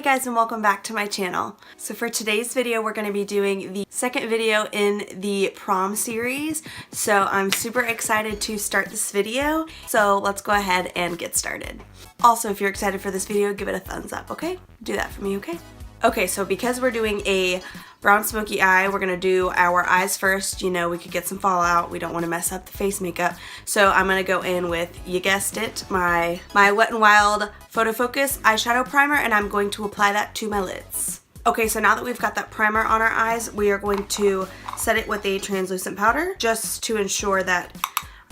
guys, and welcome back to my channel. So for today's video, we're going to be doing the second video in the prom series. So I'm super excited to start this video. So let's go ahead and get started. Also, if you're excited for this video, give it a thumbs up, okay? Do that for me, okay? Okay, so because we're doing a brown smoky eye, we're gonna do our eyes first. You know, we could get some fallout. We don't want to mess up the face makeup. So I'm gonna go in with, you guessed it, my Wet n Wild Photo Focus eyeshadow primer, and I'm going to apply that to my lids. Okay, so now that we've got that primer on our eyes, we are going to set it with a translucent powder just to ensure that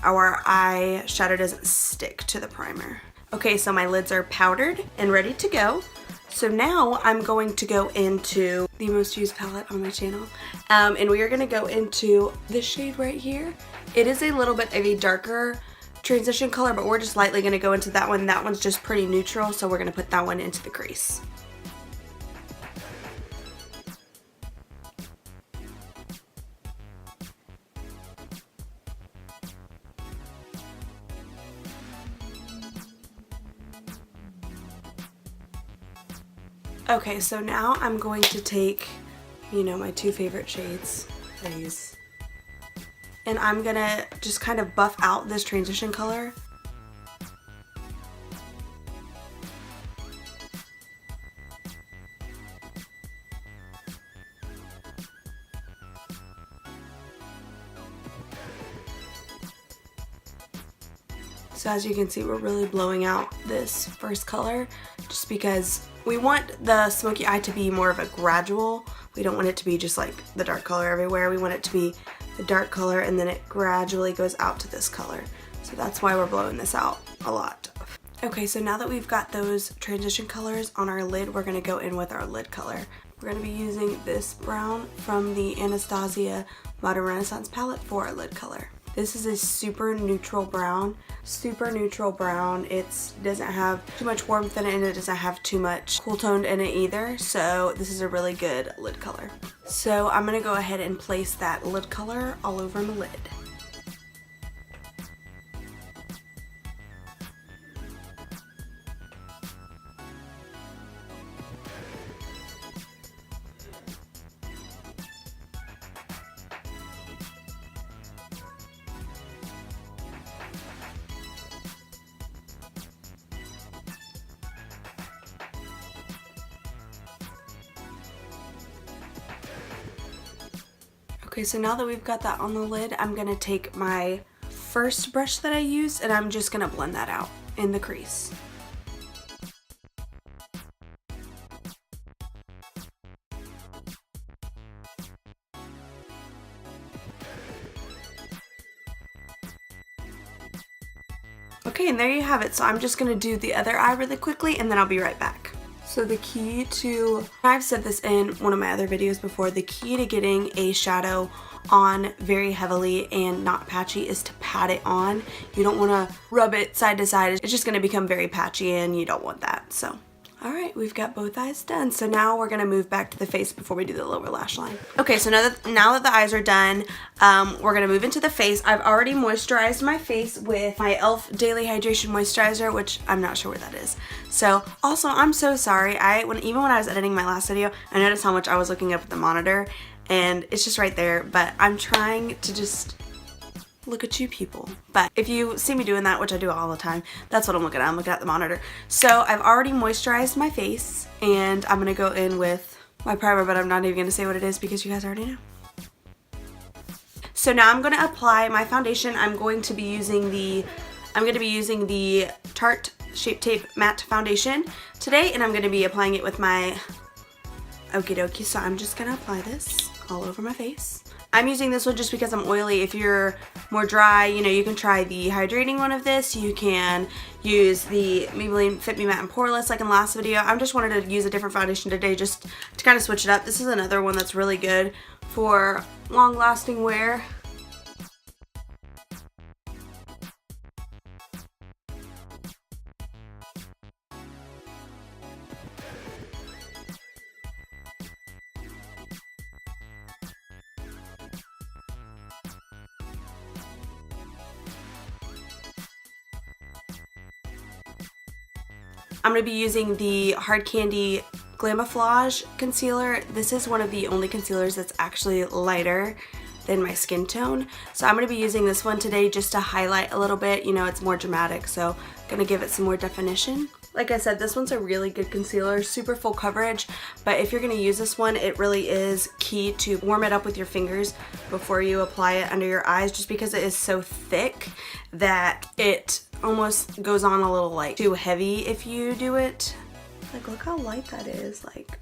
our eyeshadow doesn't stick to the primer. Okay, so my lids are powdered and ready to go. So now I'm going to go into the most used palette on my channel, and we are going to go into this shade right here. It is a little bit of a darker transition color, but we're just lightly going to go into that one. That one's just pretty neutral, so we're going to put that one into the crease. Okay, so now I'm going to take, you know, my two favorite shades, these, and I'm gonna just kind of buff out this transition color. So as you can see, we're really blowing out this first color just because we want the smoky eye to be more of a gradual. We don't want it to be just like the dark color everywhere. We want it to be the dark color and then it gradually goes out to this color. So that's why we're blowing this out a lot. Okay, so now that we've got those transition colors on our lid, we're gonna go in with our lid color. We're gonna be using this brown from the Anastasia Modern Renaissance palette for our lid color. This is a super neutral brown. It doesn't have too much warmth in it, and it doesn't have too much cool toned in it either. So this is a really good lid color. So I'm gonna go ahead and place that lid color all over my lid. Okay, so now that we've got that on the lid, I'm gonna take my first brush that I used and I'm just gonna blend that out in the crease. Okay, and there you have it. So I'm just gonna do the other eye really quickly and then I'll be right back. So the key to, I've said this in one of my other videos before, the key to getting a shadow on very heavily and not patchy is to pat it on. You don't want to rub it side to side. It's just going to become very patchy and you don't want that. So, alright, we've got both eyes done. So now we're going to move back to the face before we do the lower lash line. Okay, so now that the eyes are done, we're going to move into the face. I've already moisturized my face with my e.l.f. Daily Hydration Moisturizer, which I'm not sure where that is. So, also, I'm so sorry. Even when I was editing my last video, I noticed how much I was looking up at the monitor, and it's just right there, but I'm trying to just look at you people. But if you see me doing that, which I do all the time, that's what I'm looking at. I'm looking at the monitor. So I've already moisturized my face, and I'm gonna go in with my primer, but I'm not even gonna say what it is because you guys already know. So now I'm gonna apply my foundation. I'm gonna be using the Tarte Shape Tape Matte Foundation today, and I'm gonna be applying it with my Okie Dokie. So I'm just gonna apply this all over my face. I'm using this one just because I'm oily. If you're more dry, you know, you can try the hydrating one of this. You can use the Maybelline Fit Me Matte and Poreless like in the last video. I just wanted to use a different foundation today just to kind of switch it up. This is another one that's really good for long-lasting wear. I'm going to be using the Hard Candy Glamouflage concealer. This is one of the only concealers that's actually lighter than my skin tone. So I'm going to be using this one today just to highlight a little bit. You know, it's more dramatic, so I'm going to give it some more definition. Like I said, this one's a really good concealer, super full coverage, but if you're going to use this one, it really is key to warm it up with your fingers before you apply it under your eyes, just because it is so thick that it almost goes on a little like too heavy if you do it. Like, look how light that is. Like,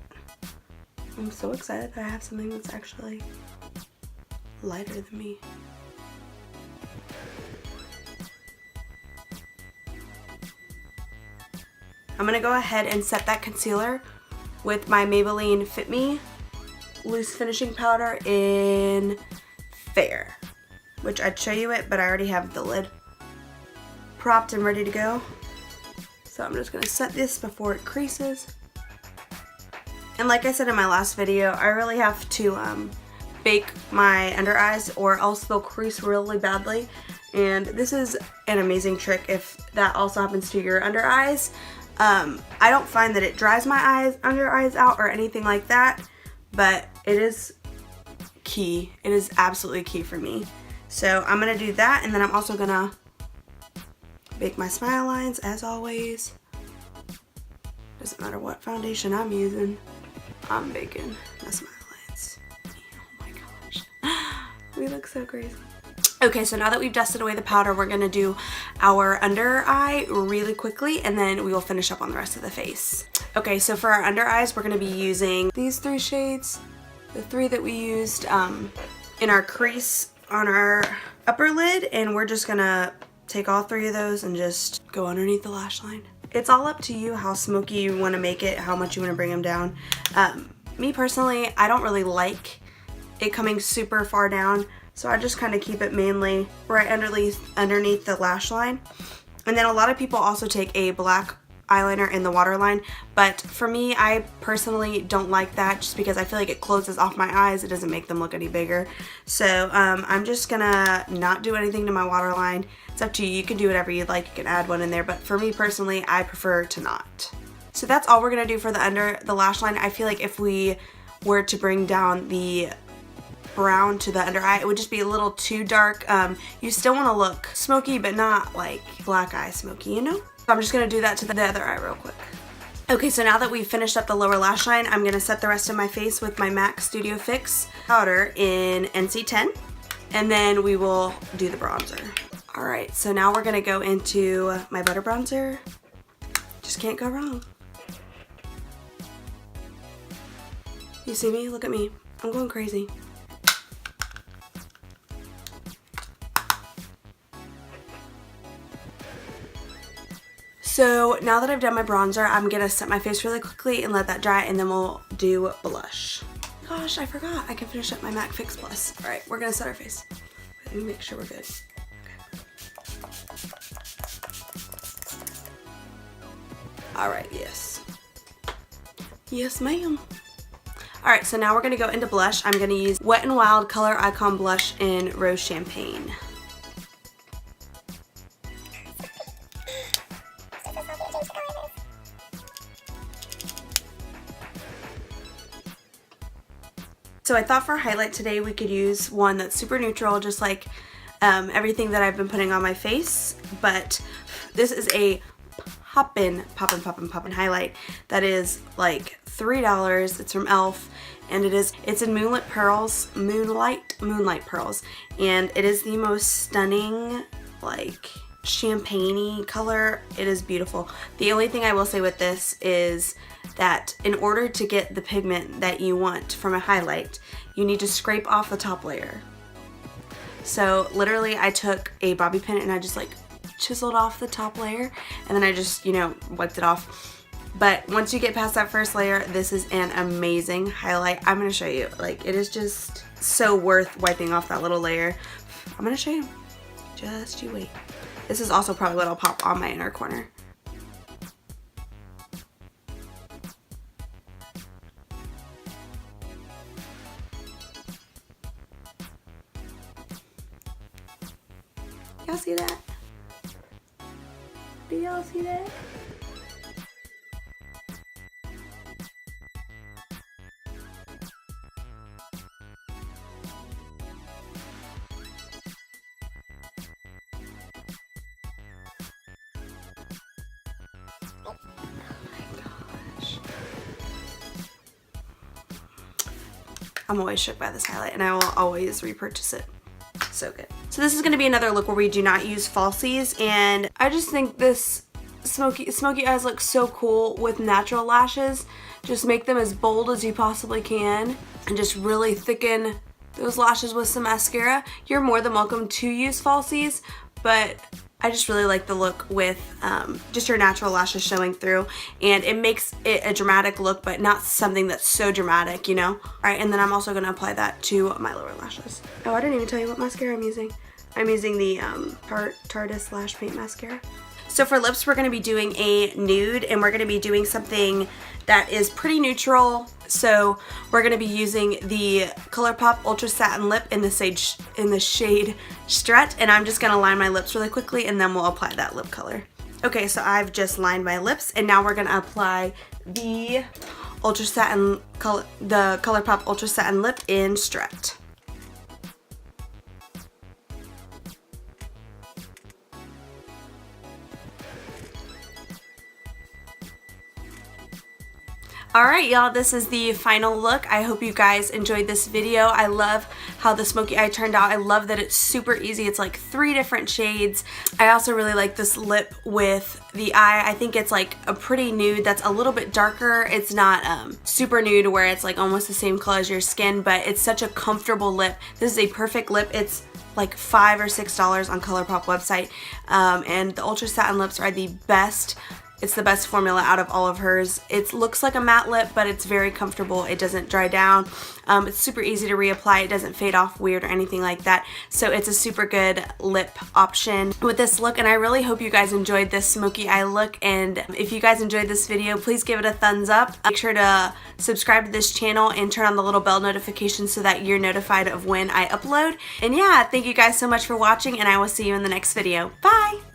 I'm so excited that I have something that's actually lighter than me. I'm going to go ahead and set that concealer with my Maybelline Fit Me Loose Finishing Powder in Fair, which I'd show you it, but I already have the lid propped and ready to go. So I'm just going to set this before it creases. And like I said in my last video, I really have to bake my under eyes or else they'll crease really badly. And this is an amazing trick if that also happens to your under eyes. I don't find that it dries my under eyes out or anything like that, but it is key. It is absolutely key for me. So I'm going to do that, and then I'm also going to bake my smile lines as always. Doesn't matter what foundation I'm using, I'm baking my smile lines. Oh my gosh, we look so crazy. Okay, so now that we've dusted away the powder, we're going to do our under eye really quickly, and then we will finish up on the rest of the face. Okay, so for our under eyes, we're going to be using these 3 shades, the 3 that we used in our crease on our upper lid, and we're just going to take all 3 of those and just go underneath the lash line. It's all up to you how smoky you want to make it, how much you want to bring them down. Me personally, I don't really like it coming super far down, so I just kind of keep it mainly right underneath the lash line. And then a lot of people also take a black eyeliner in the waterline, but for me, I personally don't like that just because I feel like it closes off my eyes. It doesn't make them look any bigger. So I'm just gonna not do anything to my waterline. It's up to you. You can do whatever you'd like. You can add one in there, but for me personally, I prefer to not. So that's all we're gonna do for the lash line. I feel like if we were to bring down the brown to the under eye, it would just be a little too dark. You still want to look smoky, but not like black eye smoky, you know? So I'm just going to do that to the other eye real quick. Okay, so now that we've finished up the lower lash line, I'm going to set the rest of my face with my MAC Studio Fix powder in NC10, and then we will do the bronzer. Alright, so now we're going to go into my butter bronzer. Just can't go wrong. You see me? Look at me. I'm going crazy. So now that I've done my bronzer, I'm going to set my face really quickly and let that dry, and then we'll do blush. Gosh, I forgot. I can finish up my MAC Fix Plus. Alright, we're going to set our face. Let me make sure we're good. Alright, yes. Yes, ma'am. Alright, so now we're going to go into blush. I'm going to use Wet n Wild Color Icon Blush in Rose Champagne. So I thought for a highlight today we could use one that's super neutral, just like everything that I've been putting on my face, but this is a poppin' highlight that is like $3. It's from e.l.f. and it's in Moonlight Pearls, Moonlight Pearls, and it is the most stunning, like, champagne-y color. It is beautiful. The only thing I will say with this is that in order to get the pigment that you want from a highlight, you need to scrape off the top layer. So literally I took a bobby pin and I just like chiseled off the top layer, and then I just, you know, wiped it off. But once you get past that first layer, this is an amazing highlight. I'm going to show you. Like, it is just so worth wiping off that little layer. I'm going to show you. Just you wait. This is also probably what I'll pop on my inner corner. Y'all see that? Do y'all see that? I'm always shook by this highlight and I will always repurchase it. So good. So this is going to be another look where we do not use falsies, and I just think this smoky eyes look so cool with natural lashes. Just make them as bold as you possibly can and just really thicken those lashes with some mascara. You're more than welcome to use falsies, but I just really like the look with just your natural lashes showing through, and it makes it a dramatic look, but not something that's so dramatic, you know? All right, and then I'm also gonna apply that to my lower lashes. Oh, I didn't even tell you what mascara I'm using. I'm using the Tarte Lash Paint Mascara. So for lips, we're gonna be doing a nude, and we're gonna be doing something that is pretty neutral. So we're gonna be using the ColourPop Ultra Satin Lip in the shade Strut, and I'm just gonna line my lips really quickly, and then we'll apply that lip color. Okay, so I've just lined my lips, and now we're gonna apply the ColourPop Ultra Satin Lip in Strut. Alright y'all, this is the final look. I hope you guys enjoyed this video. I love how the smoky eye turned out. I love that it's super easy. It's like 3 different shades. I also really like this lip with the eye. I think it's like a pretty nude that's a little bit darker. It's not super nude where it's like almost the same color as your skin, but it's such a comfortable lip. This is a perfect lip. It's like $5 or $6 on ColourPop website, and the Ultra Satin lips are the best. It's the best formula out of all of hers. It looks like a matte lip, but it's very comfortable. It doesn't dry down. It's super easy to reapply. It doesn't fade off weird or anything like that. So it's a super good lip option with this look, and I really hope you guys enjoyed this smoky eye look. And if you guys enjoyed this video, please give it a thumbs up. Make sure to subscribe to this channel and turn on the little bell notification so that you're notified of when I upload. And yeah, thank you guys so much for watching, and I will see you in the next video. Bye!